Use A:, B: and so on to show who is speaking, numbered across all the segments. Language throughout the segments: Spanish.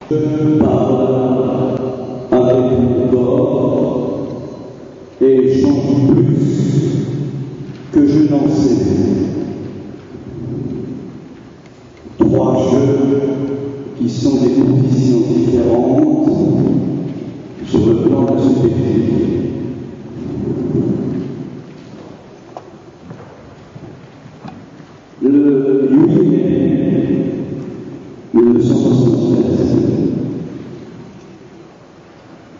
A: Je parle avec mon corps et j'en dis plus que je n'en sais. Trois jeux qui sont des conditions différentes sur le plan de la subjectivité. Le 8 mai 1973,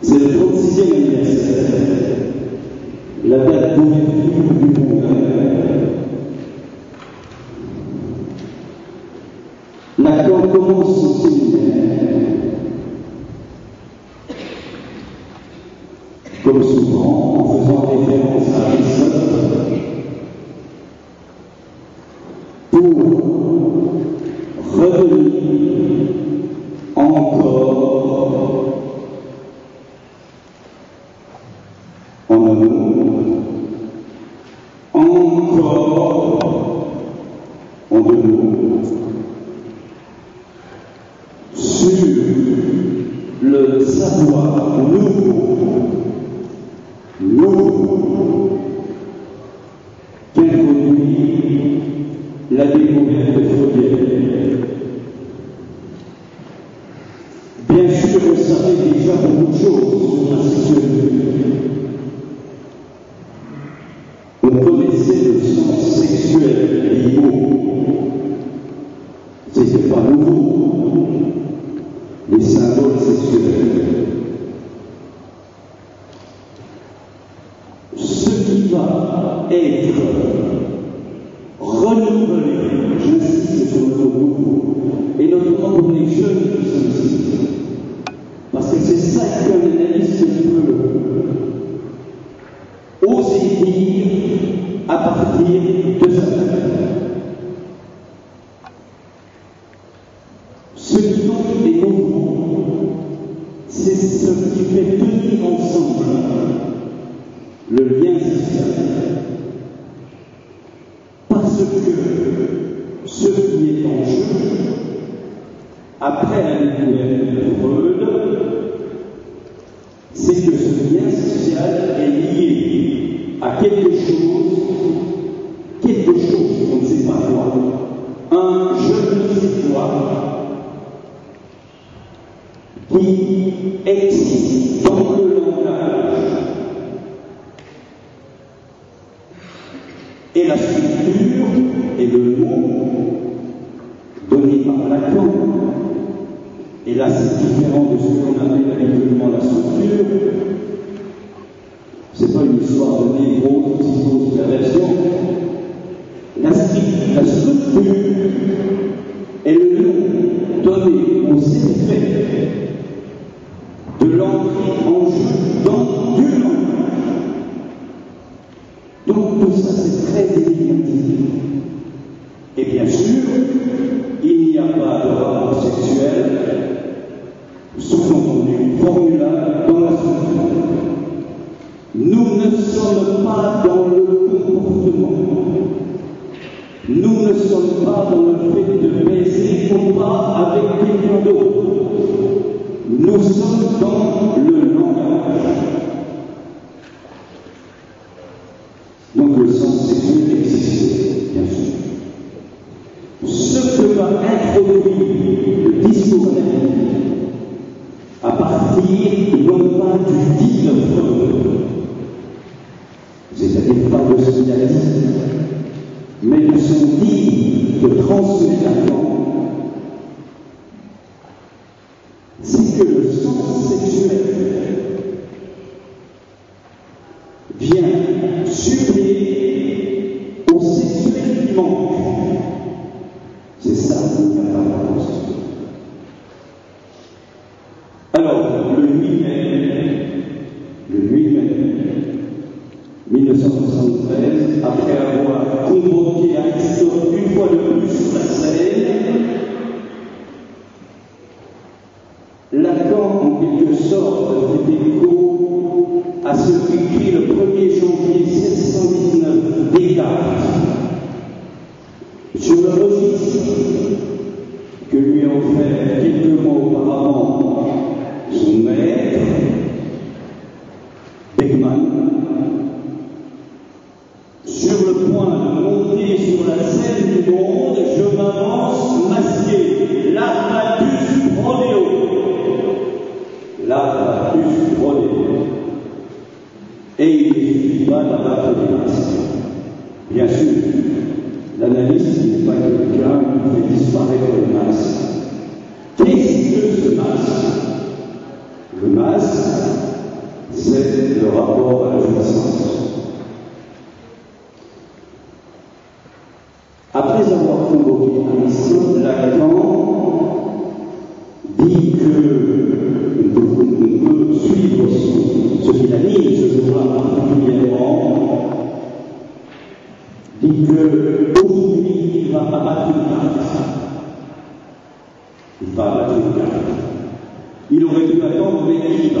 A: c'est le 36e anniversaire, la date d'ouverture du Congrès. Lacan commence son séminaire, comme souvent, en faisant référence à Aristote, pour revenir encore en amour, encore en deux mots, sur le savoir nouveau qu'introduit la découverte de Fourier. Bien sûr, vous savez déjà beaucoup de choses sur la sexualité. On connaissait le sens sexuel des mots. C'était pas nouveau. Les symboles sexuels. Ce qui va être renouvelé, j'insiste sur le mot nouveau, et notamment pour les jeunes qui sont ici. Parce que c'est ça qu'un analyste peut oser dire à partir de sa tête. Ce qui manque des mouvements, c'est ce qui fait tenir ensemble le lien social. Parce que ce qui est en jeu, après la découverte de Freud, c'est que ce lien social est lié à quelque chose qu'on ne sait pas quoi, un je ne sais quoi, qui existe dans le langage et la structure et le mot donné par Lacan. Et là, c'est différent de ce qu'on appelle habituellement la structure. C'est pas une histoire de névrose, psychose, perversion. La structure est le nom donné aux effets de l'entrée en jeu dans du langage. Donc tout ça, c'est très énigmatique. Et bien sûr, il n'y a pas de rapport sexuel sous-entendu, formulable dans la structure. Nous ne sommes pas dans le comportement. Nous ne sommes pas dans le fait de baiser ou pas avec quelqu'un d'autre. Nous sommes dans le langage. Donc le sens sexuel existe, bien sûr. Ce que va introduire le discours analytique à partir non pas du dit de Freud, c'est-à-dire pas de ce qu'il a dit, mais de son dit que transmet Lacan, c'est que le sens sexuel vient suppléer au sexuel qui manque. C'est ça la réponse. Alors, le 8 mai 1973, après avoir convoqué Aristote une fois de plus sur la scène, Lacan, en quelque sorte, fait écho à ce qu'écrit le 1er janvier 1619 Descartes sur le registre que lui a offert quelques mois auparavant Bien sûr, l'analyste n'est pas quelqu'un qui fait disparaître le masque. Qu'est-ce que ce masque? Le masque, c'est le rapport à la jouissance. Après avoir convoqué Aristote, Lacan dit que on peut suivre ce qu'il a dit ce jour-là particulièrement, dit qu'aujourd'hui il va abattre une carte. Il va abattre une carte. Il aurait pu attendre les livres,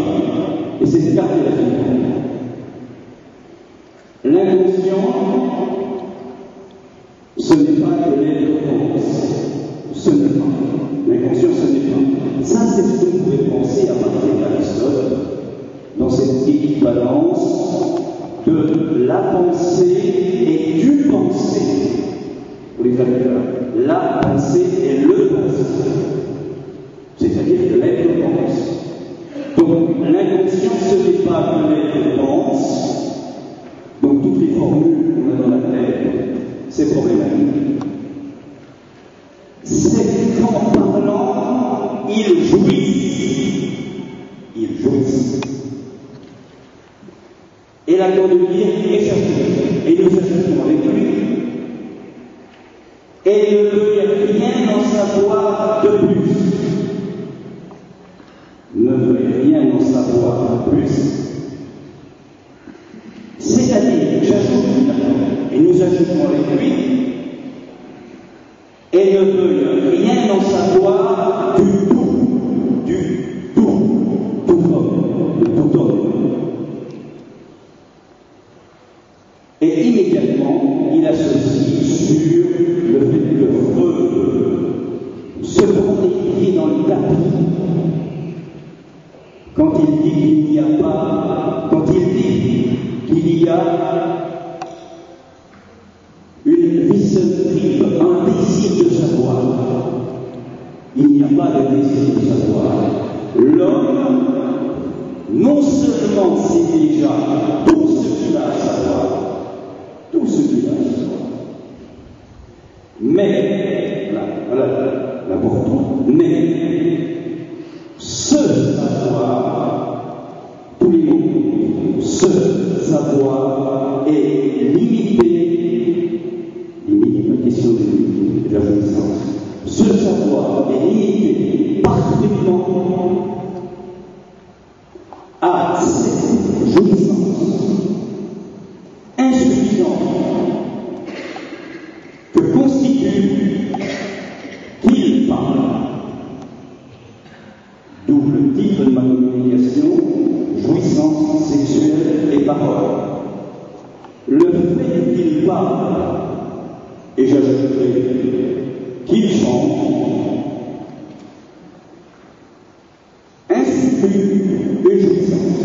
A: et cette carte est la finale. L'inconscient, ce n'est pas que l'être pense. Ce n'est pas. L'inconscient, ce n'est pas. Ça, c'est ce que vous pouvez penser à partir d'Aristote, dans cette équivalence de la pensée et du penser. Vous les avez là. La pensée et le penser. C'est-à-dire que l'être pense. Donc, l'inconscient, ce n'est pas que l'être pense. Donc, toutes les formules qu'on a dans la tête, c'est problématique. C'est qu'en parlant, il jouit. Il jouit. Et l'accord de dire échappé. Et nous ajoutons avec lui. Et ne peut rien en savoir de plus. Ne veut rien en savoir de plus. C'est-à-dire, j'ajoute et nous ajoutons avec lui, et ne veut rien en savoir du tout homme. Et immédiatement, il associe sur le fait que Freud se prend écrit dans le tapis quand il dit qu'il n'y a pas, quand il dit qu'il y a une visseuse, un désir de savoir. Il n'y a pas de désir de savoir. L'homme, non seulement sait déjà tout ce qu'il a à savoir, mais, voilà l'important, mais ce savoir, tous les mots, ce savoir est limité, la question de la jouissance. Ce savoir est limité parfaitement à cette jouissance insuffisante que constitue qu'il parle. D'où le titre de ma communication, jouissance sexuelle et parole. Le fait qu'il parle, et j'ajouterai qu'il chante, institue une jouissance.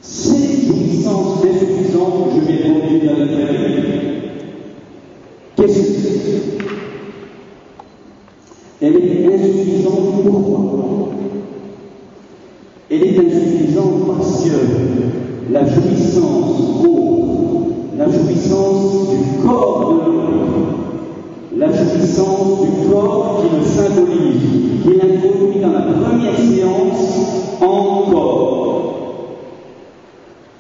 A: Cette jouissance insuffisante, je vais conduire à la faire. Qu'est-ce que c'est? Elle est insuffisante pourquoi? Elle est insuffisante parce que la jouissance autre, la jouissance du corps de l'homme, la jouissance du corps qui le symbolise, qui l'introduit dans la première séance encore,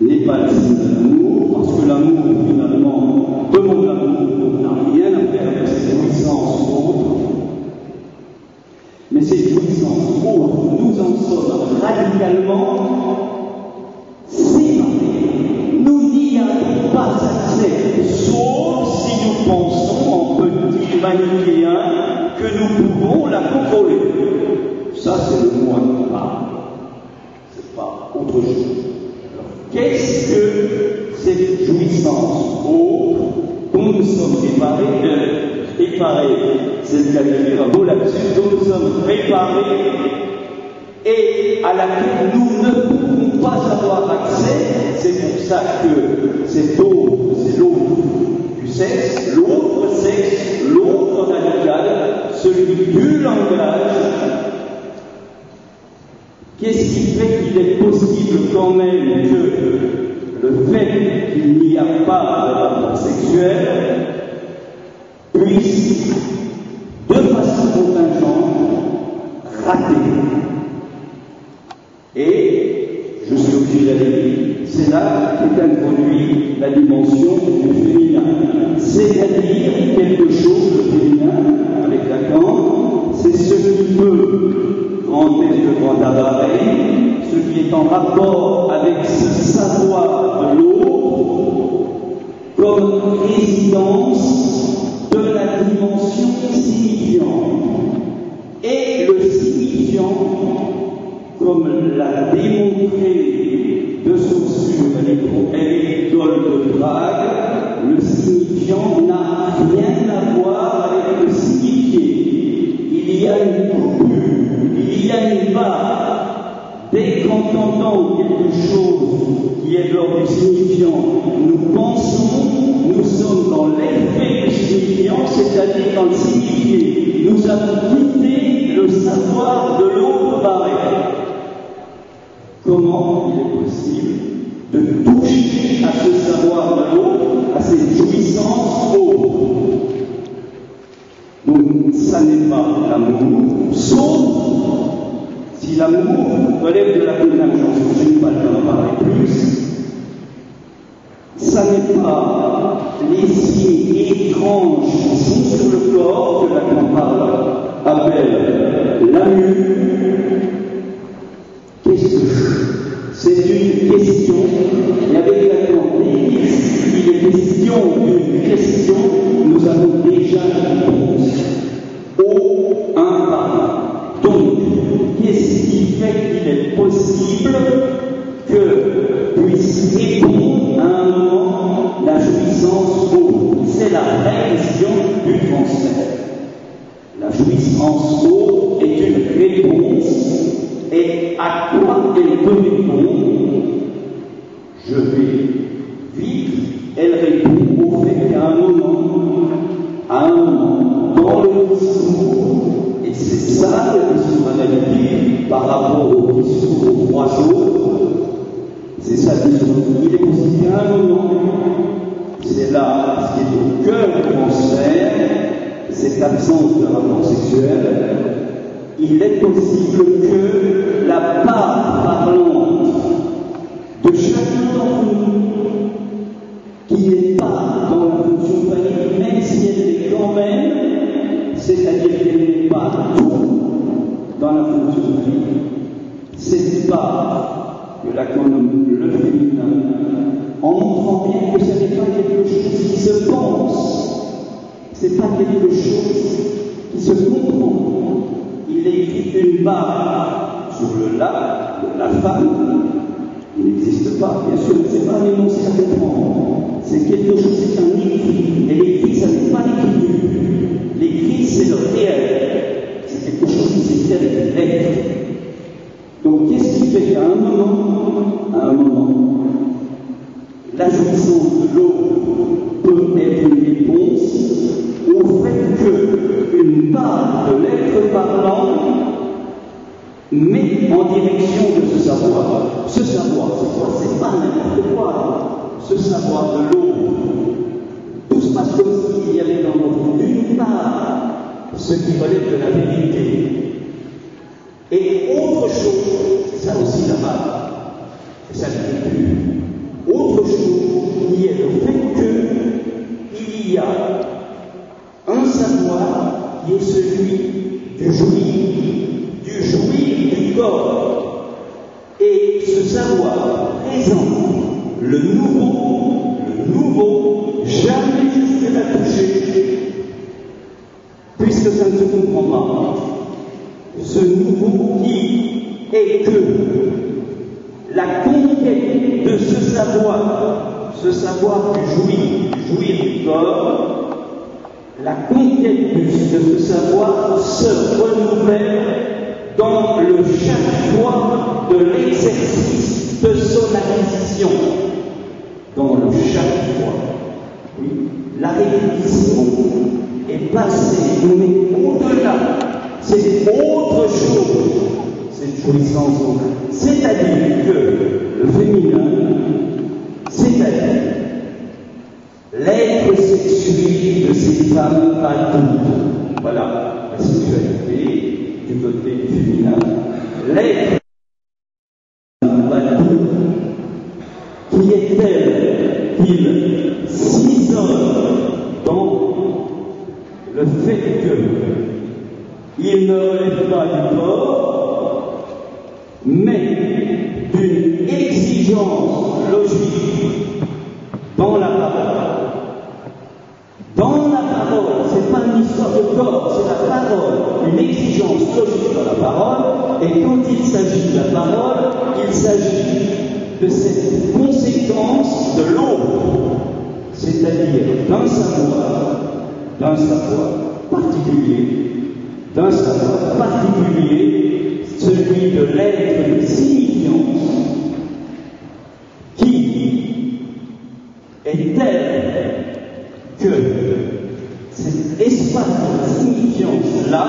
A: n'est pas le signe de l'amour, parce que l'amour, finalement, demande l'amour, n'a rien à faire avec cette jouissance autre. Mais cette jouissance autre, nous en sommes radicalement séparés. Nous n'y avons pas accès, sauf si nous pensons en petits manichéens que nous pouvons la contrôler. Ça, c'est le moi qui parle. C'est pas autre chose. Qu'est-ce que cette jouissance autre dont nous sommes préparés, c'est le calcul, un beau lapsus, dont nous sommes préparés et à laquelle nous ne pouvons pas avoir accès? C'est pour ça que c'est l'autre du sexe, l'autre radical, celui du langage. Qu'est-ce qui fait qu'il est possible quand même que le le fait qu'il n'y a pas de rapport sexuel puisse, de façon contingente, rater. Et, je suis obligé d'aller, c'est là qu'est introduit la dimension du féminin. C'est-à-dire quelque chose de féminin, avec Lacan, c'est ce qui peut, grand S de grand abaret, ce qui est en rapport avec ce savoir de l'autre, comme résidence de la dimension signifiante. Et le signifiant, comme l'a démontré de Saussure et l'école de Prague, le signifiant n'a rien à voir avec le signifié. Il y a une coupure, il y a une barre. Dès qu'entendant quelque chose qui est de l'ordre du signifiant, nous pensons, nous sommes dans l'effet du signifiant, c'est-à-dire dans le signifié. Nous avons quitté le savoir de l'autre barrière. Comment il est possible de toucher à ce savoir de l'autre, à cette jouissance autre? Donc, ça n'est pas l'amour, sauf si l'amour relève de la contingence. Je n'ai pas le temps d'en parler plus. Ça n'est pas les signes étranges qui sont sur le corps que Lacan appelle l'amour. Qu'est-ce que c'est une question, et avec Lacan, il est question d'une question, nous avons déjà la réponse. Au un par un. Donc, qu'est-ce qui fait qu'il est possible que puisse répondre à un moment la jouissance autre? C'est la réaction du transfert. La jouissance autre est une réponse. Et à quoi elle peut répondre? Je vais vivre. Elle répond au fait qu'à un moment, dans le discours, et c'est ça le discours analytique par rapport au discours aux trois autres, c'est ça le discours. Il est possible qu'à un moment, c'est là ce qui est au cœur du transfert, cette absence de rapport sexuel. Il est possible que la part parlante de chacun d'entre nous, qui n'est pas dans la fonction famille, même si elle est quand même, c'est-à-dire qu'elle n'est pas tout dans la fonction famille, cette part que Lacan nomme le féminin, en montrant bien que ce n'est pas quelque chose qui se pense, c'est pas quelque chose qui se comprend. Il écrit une barre sur le la de la femme. Il n'existe pas, bien sûr, c'est pas un énoncé à comprendre. C'est quelque chose, c'est un écrit. Et l'écrit, ça n'est pas l'écriture. L'écrit, c'est le réel. C'est quelque chose qui s'est fait avec l'être. Donc, qu'est-ce qui fait qu'à un moment, la jouissance de l'autre peut être une réponse au fait qu'une part de l'être parlant met en direction de ce savoir. Ce savoir, c'est quoi? C'est pas n'importe quoi. Ce savoir de l'autre. Tout se passe comme s'il y avait dans l'autre, d'une part, ce qui relève de la vérité. Et autre chose, c'est ça aussi la barre, c'est ça la vérité. Autre chose qui est le fait qu'il y a un savoir qui est celui du jouir du corps. Et ce savoir présente le nouveau, jamais jusqu'à la toucher, puisque ça ne se comprend pas. Ce nouveau qui est que la conquête de ce savoir du jouir du corps, la conquête de ce savoir se renouvelle dans le chaque fois de l'exercice de son acquisition. Dans le chaque fois. Oui, la répétition est passée, mais au-delà. C'est autre chose, cette jouissance. C'est-à-dire que le féminin, c'est l'être sexué de ces femmes adultes. Voilà la sexualité du côté féminin. L'être adulte qui est tel qu'il s'isole dans le fait qu'il ne relève pas du corps, mais d'une exigence logique dans la parole. Dans la parole, c'est pas une histoire de corps, c'est la parole, une exigence logique dans la parole, et quand il s'agit de la parole, il s'agit de cette conséquence de l'autre, c'est-à-dire d'un savoir particulier, celui de l'être signifiant, qui est tel que cet espace de signifiance-là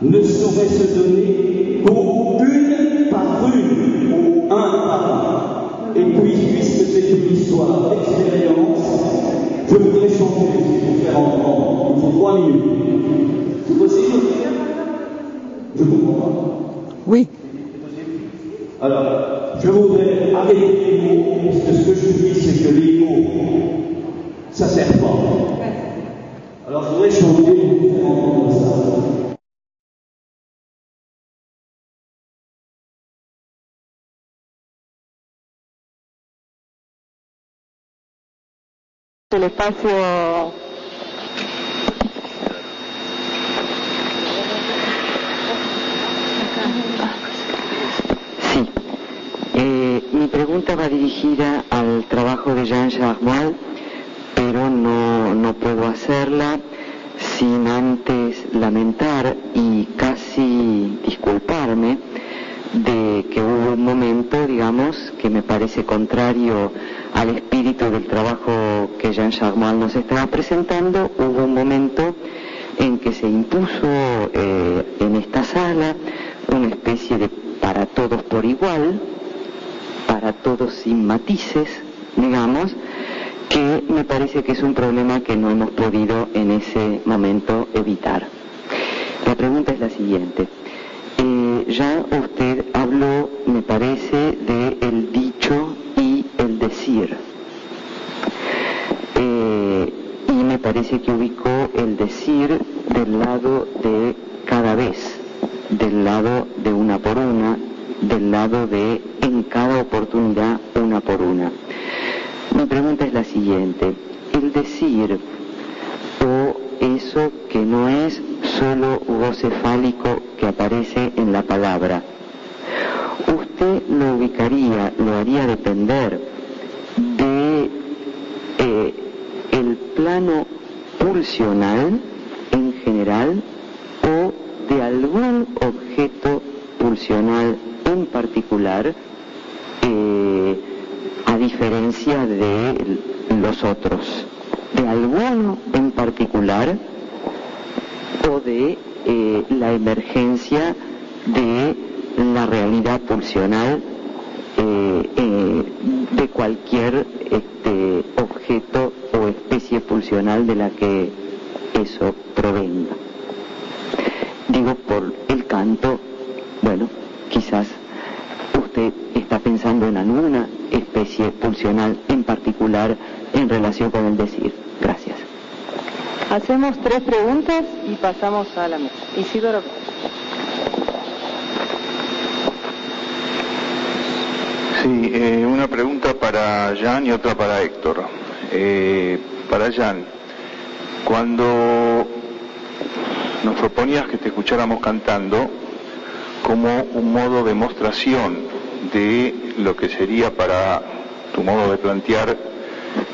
A: ne saurait se donner qu'une par une, ou un par un. Et puis, puisque c'est une histoire d'expérience, je voudrais changer pour faire entendre. Il faut 3 minutes. C'est possible? Je comprends pas.
B: Oui.
A: Alors, je voudrais arrêter les mots, parce que ce que je dis, c'est que les mots, ça ne sert pas. Alors, je voudrais changer pour faire entendre ça.
B: El espacio.
C: Sí. Mi pregunta va dirigida al trabajo de Jean Charmois, pero no puedo hacerla sin antes lamentar y casi disculparme de que hubo un momento, digamos, que me parece contrario al espíritu del trabajo que Jean Charmois nos estaba presentando. Hubo un momento en que se impuso en esta sala una especie de para todos por igual, para todos sin matices, digamos, que me parece que es un problema que no hemos podido en ese momento evitar. La pregunta es la siguiente. Ya usted habló, me parece, de el dicho y el decir. Y me parece que ubicó el decir del lado de cada vez, del lado de una por una, del lado de en cada oportunidad una por una. Mi pregunta es la siguiente. El decir, o eso que no es solo goce fálico que aparece en la palabra, ¿usted lo ubicaría, lo haría depender de el plano pulsional en general o de algún objeto pulsional en particular, a diferencia de los otros? ¿De alguno en particular o de la emergencia de la realidad pulsional de cualquier objeto o especie pulsional de la que eso provenga? Digo, por el canto, bueno, quizás usted está pensando en alguna especie pulsional en particular en relación con el decir. Gracias.
B: Hacemos 3 preguntas y pasamos a la mesa. Isidoro.
D: Sí, una pregunta para Jean y otra para Héctor. Para Jean, cuando nos proponías que te escucháramos cantando como un modo de demostración de lo que sería para tu modo de plantear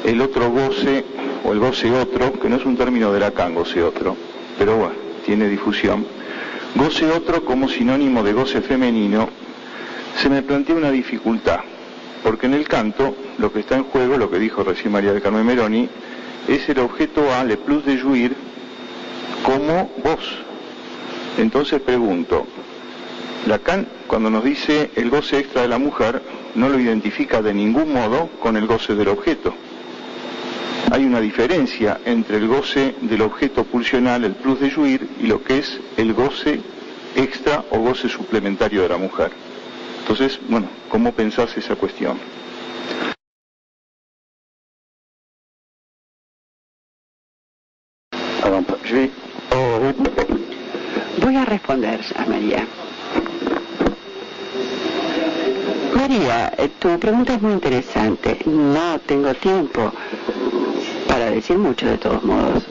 D: el otro goce o el goce otro, que no es un término de Lacan, goce otro, pero bueno, tiene difusión. Goce otro como sinónimo de goce femenino, se me plantea una dificultad, porque en el canto lo que está en juego, lo que dijo recién María del Carmen Meroni, es el objeto a le plus de jouir como voz. Entonces pregunto, Lacan, cuando nos dice el goce extra de la mujer, no lo identifica de ningún modo con el goce del objeto. hay una diferencia entre el goce del objeto pulsional, el plus de jouir, y lo que es el goce extra o goce suplementario de la mujer. Entonces, bueno, ¿cómo pensás esa cuestión?
E: Voy a responder a María. María, tu pregunta es muy interesante. No tengo tiempo para decir mucho, de todos modos.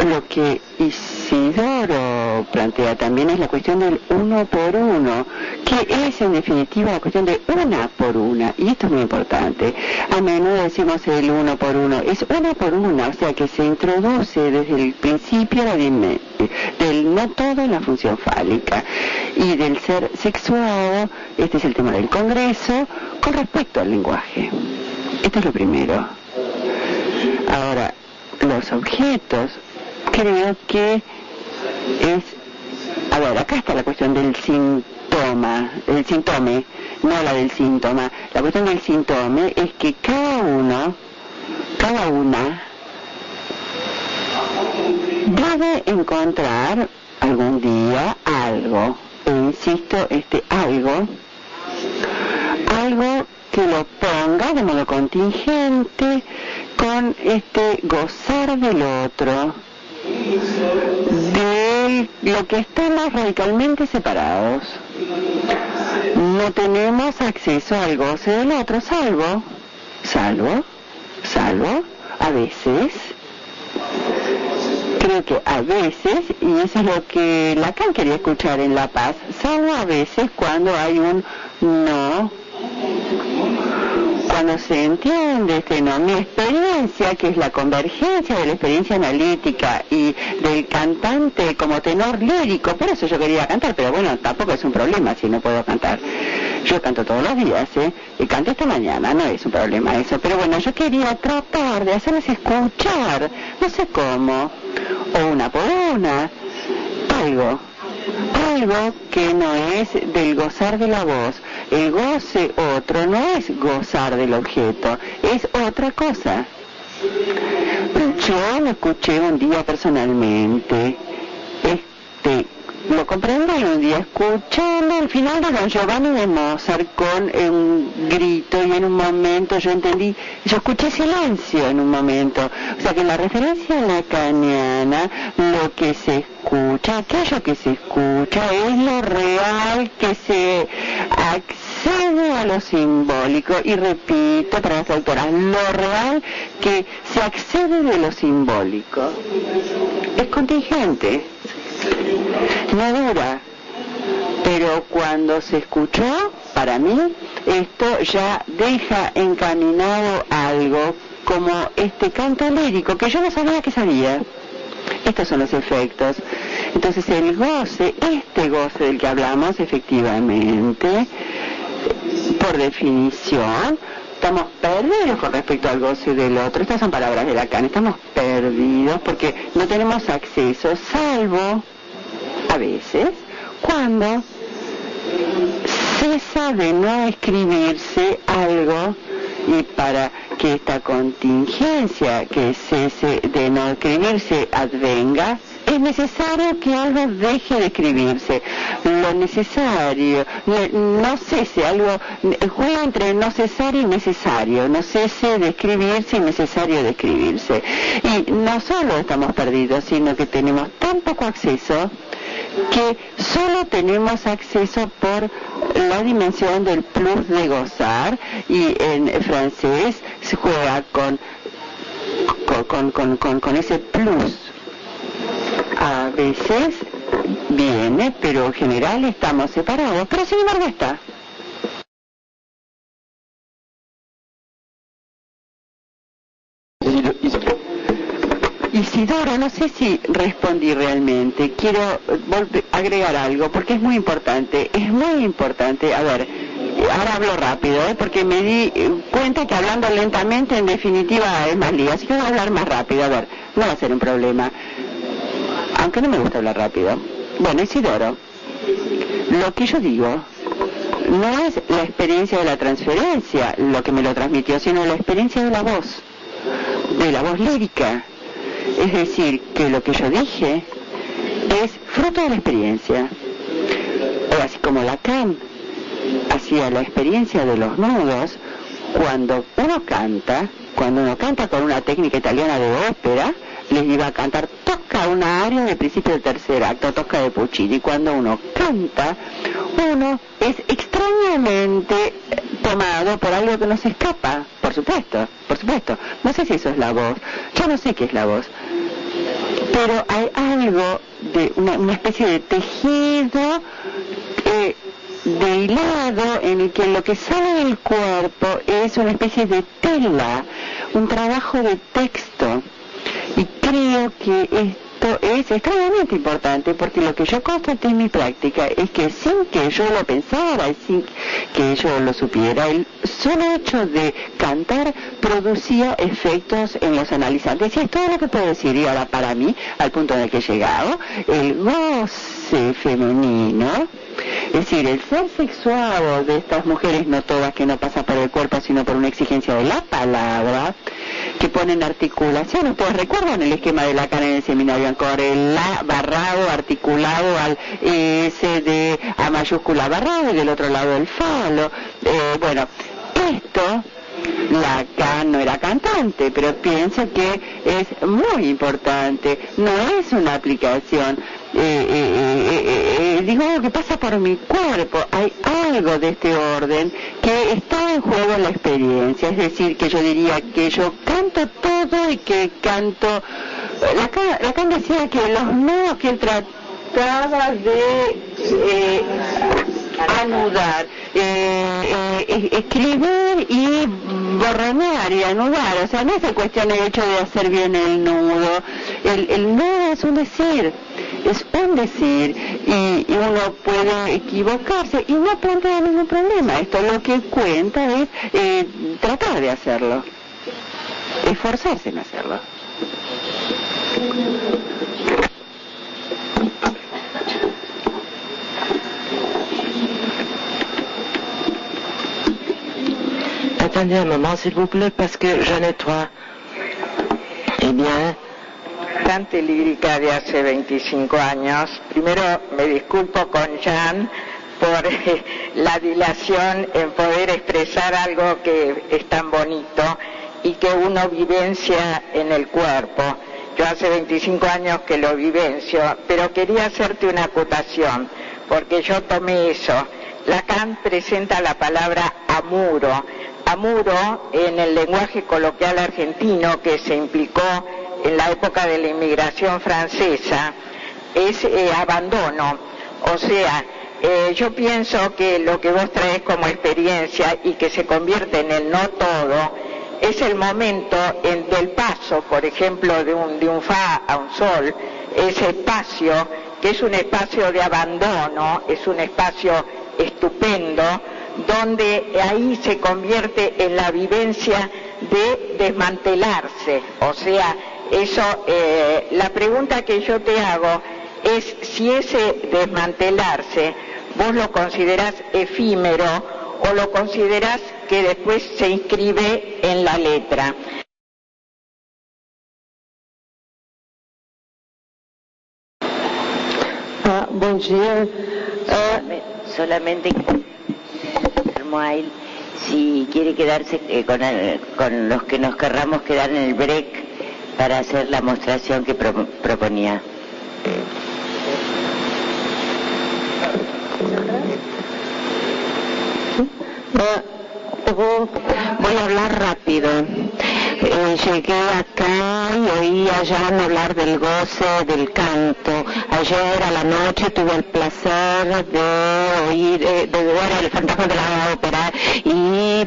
E: Lo que Isidoro plantea también es la cuestión del uno por uno, que es en definitiva la cuestión de una por una, y esto es muy importante. A menudo decimos el uno por uno, es una por una, o sea que se introduce desde el principio del no todo en la función fálica y del ser sexuado. Este es el tema del Congreso con respecto al lenguaje. Esto es lo primero. Ahora, los objetos, creo que es... A ver, acá está la cuestión del síntoma, el síntome, no la del síntoma. La cuestión del síntome es que cada una, debe encontrar algún día algo, e insisto, algo que lo ponga de modo contingente con gozar del otro, de lo que estamos radicalmente separados. No tenemos acceso al goce del otro, salvo, a veces, creo que a veces, y eso es lo que Lacan quería escuchar en La Paz, salvo a veces cuando hay un no, cuando se entiende no, mi experiencia, que es la convergencia de la experiencia analítica y del cantante como tenor lírico. Por eso yo quería cantar, pero bueno, tampoco es un problema si no puedo cantar. Yo canto todos los días, y canté esta mañana, no es un problema eso, pero bueno, yo quería tratar de hacerles escuchar, no sé cómo, o una por una, algo que no es del gozar de la voz. El goce otro no es gozar del objeto, es otra cosa. Yo lo escuché un día personalmente, lo comprendí un día escuchando el final de Don Giovanni de Mozart con un grito, y en un momento yo entendí, yo escuché silencio en un momento. O sea que en la referencia lacaniana, lo que se escucha, aquello que se escucha es lo real, que se accede a lo simbólico, y repito para las autoras, lo real que se accede de lo simbólico es contingente, no dura, pero cuando se escuchó, para mí, esto ya deja encaminado algo como canto lírico que yo no sabía que sabía. Estos son los efectos. Entonces el goce, goce del que hablamos, efectivamente, por definición, estamos perdidos con respecto al goce del otro. Estas son palabras de Lacan. Estamos perdidos porque no tenemos acceso, salvo a veces cuando cesa de no escribirse algo, y para que esta contingencia que cese de no escribirse advenga, es necesario que algo deje de escribirse. Lo necesario, no cese, algo juega entre no cesar y necesario, no cese de escribirse y necesario de escribirse. Y no solo estamos perdidos, sino que tenemos tan poco acceso que solo tenemos acceso por la dimensión del plus de gozar, y en francés se juega con ese plus. A veces viene, pero en general estamos separados, pero sin embargo está. Isidoro, no sé si respondí realmente. Quiero agregar algo, porque es muy importante. A ver, ahora hablo rápido, porque me di cuenta que hablando lentamente, en definitiva, es más lío. Así que voy a hablar más rápido. A ver, no va a ser un problema. Aunque no me gusta hablar rápido. Bueno, Isidoro, lo que yo digo no es la experiencia de la transferencia lo que me lo transmitió, sino la experiencia de la voz lírica. Es decir, que lo que yo dije es fruto de la experiencia. Así como Lacan hacía la experiencia de los nudos, cuando uno canta con una técnica italiana de ópera, les iba a cantar, toca una aria del principio del tercer acto, toca de Puccini. Cuando uno canta, uno es extrañamente tomado por algo que no se escapa, por supuesto. No sé si eso es la voz, yo no sé qué es la voz, pero hay algo de una especie de tejido de hilado en el que lo que sale del cuerpo es una especie de tela, un trabajo de texto. Y creo que esto es extremadamente importante, porque lo que yo constaté en mi práctica es que sin que yo lo pensara, sin que yo lo supiera, el solo hecho de cantar producía efectos en los analizantes. Y es todo lo que puedo decir. Y ahora, para mí, al punto en el que he llegado, el goce femenino, es decir, el ser sexuado de estas mujeres, no todas, que no pasa por el cuerpo, sino por una exigencia de la palabra, que ponen articulación. Ustedes recuerdan el esquema de Lacan en el seminario Ancor, el la barrado, articulado al S de A mayúscula barrado, y del otro lado el falo. Bueno, esto, Lacan no era cantante, pero pienso que es muy importante. No es una aplicación, digo algo que pasa por mi cuerpo. Hay algo de este orden que está en juego en la experiencia. Es decir, que yo diría que yo canto todo y que canto... Lacan decía que los nudos que él trataba de anudar, escribir y borronear y anudar, o sea, no es cuestión del hecho de hacer bien el nudo. El nudo es un decir, y uno puede equivocarse y no plantea ningún problema. Esto lo que cuenta es tratar de hacerlo, esforzarse en hacerlo.
C: Attendez un moment, s'il vous plaît, parce que je nettoie. Eh bien,
F: Cantante lírica de hace 25 años. Primero me disculpo con Jan por la dilación en poder expresar algo que es tan bonito y que uno vivencia en el cuerpo. Yo hace 25 años que lo vivencio, pero quería hacerte una acotación, porque yo tomé eso. Lacan presenta la palabra amuro. Amuro, en el lenguaje coloquial argentino que se implicó en la época de la inmigración francesa, es abandono. O sea, yo pienso que lo que vos traes como experiencia y que se convierte en el no todo, es el momento del paso, por ejemplo, de un fa a un sol, ese espacio, que es un espacio de abandono, es un espacio estupendo, donde ahí se convierte en la vivencia de desmantelarse. O sea, eso, la pregunta que yo te hago es si ese desmantelarse vos lo considerás efímero o lo considerás que después se inscribe en la letra.
E: Bom dia.
G: Solamente si quiere quedarse con los que nos querramos quedar en el break para hacer la mostración que proponía.
E: Voy a hablar rápido. Llegué acá y oí a Jan hablar del goce del canto. Ayer a la noche tuve el placer de oír, de ver El fantasma de la ópera, y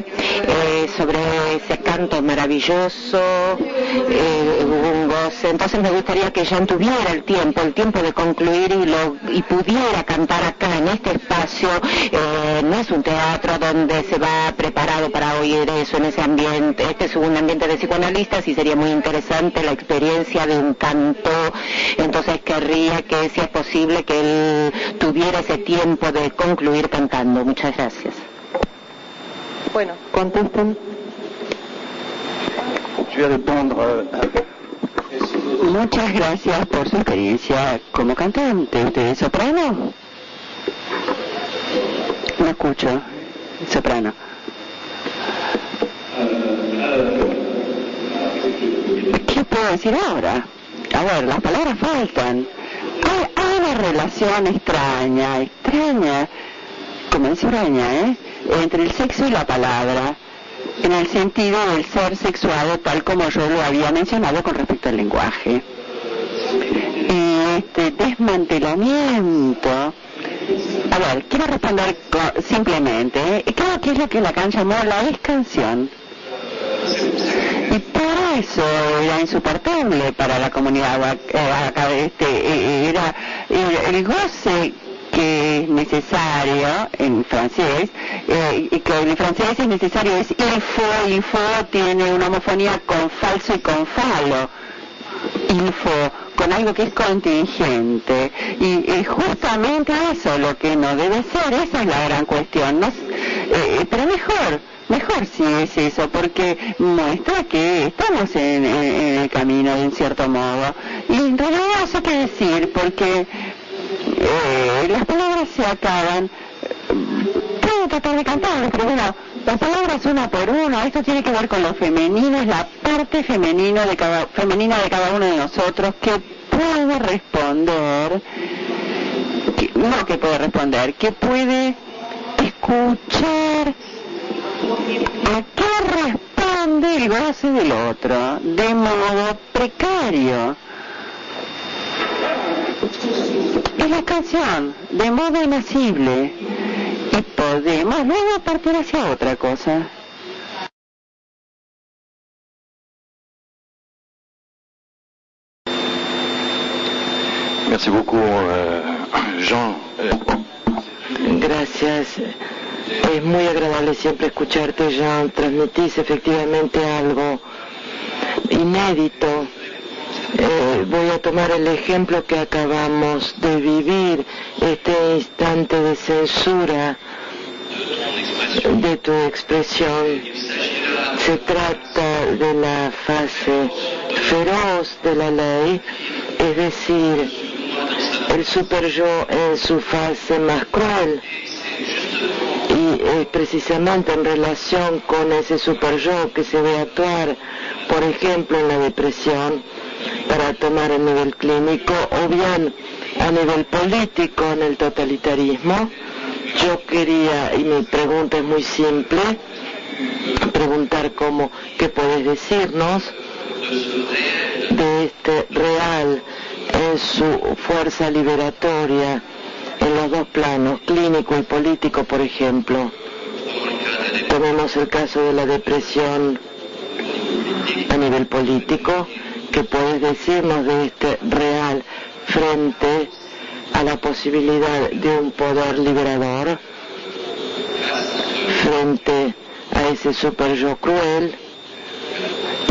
E: sobre ese canto maravilloso, un goce. Entonces me gustaría que Jan tuviera el tiempo de concluir y pudiera cantar acá en este espacio. No es un teatro donde se va preparado para oír eso en ese ambiente. Este es un ambiente de psicoanalistas y sería muy interesante la experiencia de un canto. Entonces querría que, si es posible, que él tuviera ese tiempo de concluir cantando. Muchas gracias.
B: Bueno, contesten.
E: Muchas gracias por su experiencia como cantante. ¿Usted es soprano? No escucho. Soprano. ¿Qué puedo decir ahora? A ver, las palabras faltan. Hay una relación extraña, como dice Uraña, entre el sexo y la palabra, en el sentido del ser sexuado, tal como yo lo había mencionado con respecto al lenguaje. Y este desmantelamiento. A ver, quiero responder simplemente, creo que es lo que Lacan llamó la descanción. Y por eso era insoportable para la comunidad era el goce que es necesario en francés, y que en francés es necesario, es il faut tiene una homofonía con falso y con falo. Il faut, con algo que es contingente, y justamente eso lo que no debe ser. Esa es la gran cuestión, ¿no? Pero mejor si es eso, porque muestra que estamos en el camino de un cierto modo, y en realidad no sé qué decir, porque las palabras se acaban. Puedo tratar de cantarlas, pero bueno, las palabras una por una. Esto tiene que ver con lo femenino, es la parte femenina de cada uno de nosotros que puede responder, que puede escuchar a qué responde el goce del otro de modo precario. Es la canción, de modo inacible, y podemos luego partir hacia otra cosa.
D: Merci beaucoup, Jean.
C: Gracias. Es muy agradable siempre escucharte, Jean. Transmitís efectivamente algo inédito. Voy a tomar el ejemplo que acabamos de vivir, este instante de censura de tu expresión. Se trata de la fase feroz de la ley, es decir, el superyo en su fase más cruel. Y precisamente en relación con ese superyo que se ve actuar, por ejemplo, en la depresión, para tomar a nivel clínico, o bien a nivel político en el totalitarismo. Yo quería, y mi pregunta es muy simple, preguntar ¿qué puedes decirnos de este real en su fuerza liberatoria en los dos planos, clínico y político, por ejemplo? Tomemos el caso de la depresión a nivel político. ¿Qué puedes decirnos de este real frente a la posibilidad de un poder liberador, frente a ese super yo cruel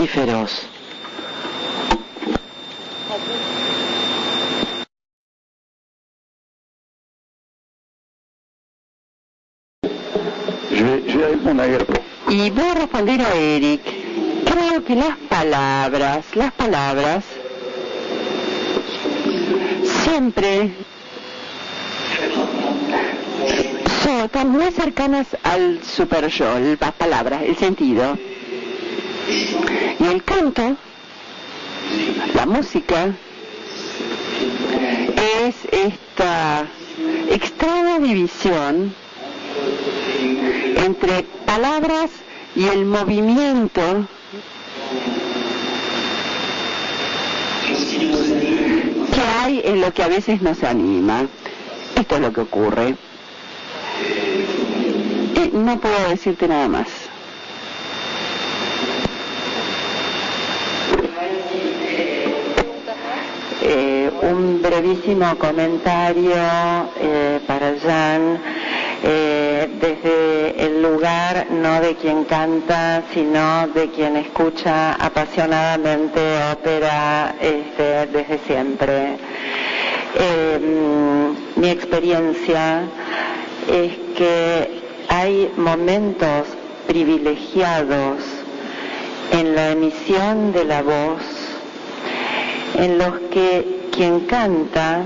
C: y feroz?
E: Y voy a responder a Eric. Creo que las palabras siempre son muy cercanas al super yo, las palabras, el sentido. Y el canto, la música, es esta extraña división entre palabras y el movimiento que hay en lo que a veces nos anima. Esto es lo que ocurre. No puedo decirte nada más. Un brevísimo comentario para Jan, desde el lugar no de quien canta, sino de quien escucha apasionadamente ópera desde siempre. Mi experiencia es que hay momentos privilegiados en la emisión de la voz en los que quien canta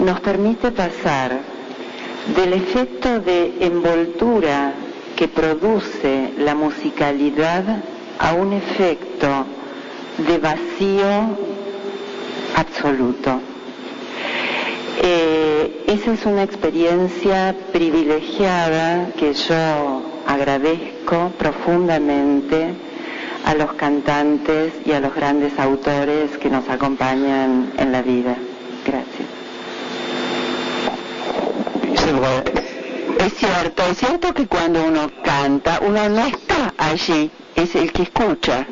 E: nos permite pasar del efecto de envoltura que produce la musicalidad a un efecto de vacío absoluto. Esa es una experiencia privilegiada que yo agradezco profundamente a los cantantes y a los grandes autores que nos acompañan en la vida. Gracias. Es cierto que cuando uno canta, uno no está allí, es el que escucha.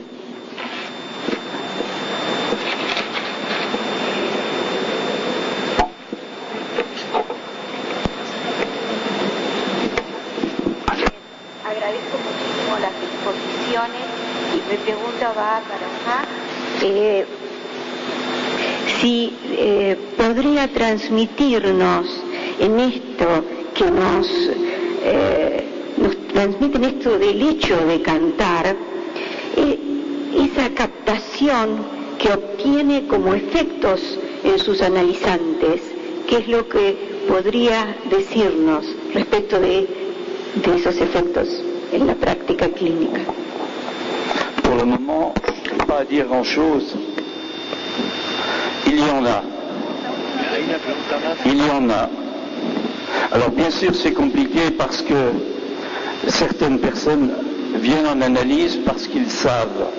H: Agradezco muchísimo las exposiciones y mi pregunta va para si podría transmitirnos en esto que nos transmiten esto del hecho de cantar, esa captación que obtiene como efectos en sus analizantes, ¿qué es lo que podría decirnos respecto de esos efectos en la práctica clínica?
I: Pour le moment, je ne peux pas dire grand-chose. Il y en a. Il y en a. Alors bien sûr c'est compliqué parce que certaines personnes viennent en analyse parce qu'ils savent.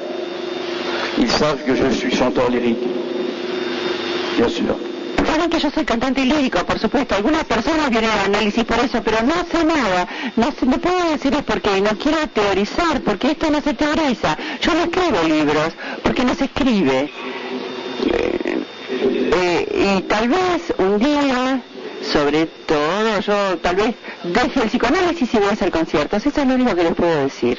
I: Ils savent que je suis chanteur lyrique. Bien sûr.
E: Saben que yo soy cantante lírico, por supuesto. Algunas personas vienen al análisis por eso, pero no sé nada. No puedo decirles por qué. No quiero teorizar, porque esto no se teoriza. Yo no escribo libros, porque no se escribe. Y tal vez un día, sobre todo, yo tal vez deje el psicoanálisis y voy a hacer conciertos. Eso es lo único que les puedo decir.